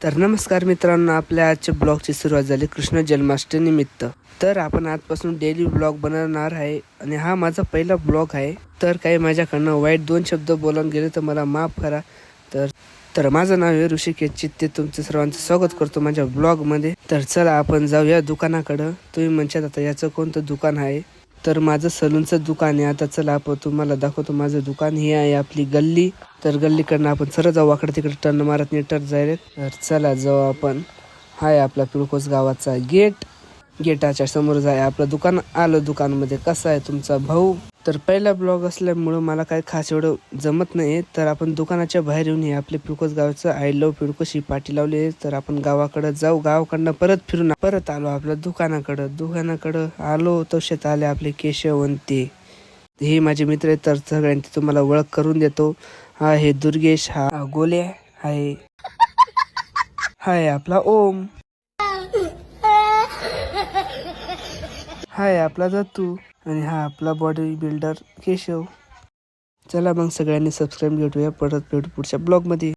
तर नमस्कार मित्रांनो, आपल्या आजच्या ब्लॉगची सुरुवात झाली कृष्ण जन्माष्टमी निमित्त. तर आपण आजपासून डेली ब्लॉग बनवणार आहे आणि हा माझा पहिला ब्लॉग आहे. तर काही माझ्याकडनं वाईट 2 शब्द बोलून गेले तर मला माफ करा. तर माझं नाव आहे ऋषिकेश चित्ते. तुमचं सर्वांचं स्वागत करतो माझ्या ब्लॉगमध्ये. तर चला आपण जाऊया दुकानाकडं. तुम्ही म्हणशात आता याचं कोणतं दुकान आहे, तर माझं सलूनचं दुकान आहे. आता चला आपण तुम्हाला दाखवतो माझं दुकान. ही आहे आपली गल्ली. तर गल्लीकडनं आपण सरळ जाऊ, वाकडे तिकडे टर्न मारत नीटर जाईल. तर चला जाऊ आपण. हाय आपला पिळकोस गावाचा गेट. गेटाच्या समोर जाय आपलं दुकान. आलं दुकानमध्ये. कसा आहे तुमचा भाऊ? तर पहिला ब्लॉग असल्यामुळं मला काय खास एवढं जमत नाही. तर आपण दुकानाच्या बाहेर येऊन हे आपले पिळकोस गावाचं आय लव्ह पिळकोस ही पाठी लावली आहे. तर आपण गावाकडं जाऊ. गावाकडनं परत फिरून परत आलो आपल्या दुकानाकडं आलो. तसेच आले आपले केशवंती. हे माझे मित्र आहेत. तर सगळ्यांची तुम्हाला ओळख करून देतो. हा हे दुर्गेश, हा गोल्या आहे, हाय आपला ओम, हाय आपला दत्तू आणि हा आपला बॉडी बिल्डर केशव. चला मग सगळ्यांनी सबस्क्राईब भेटूया. परत भेटू पुढच्या ब्लॉगमध्ये.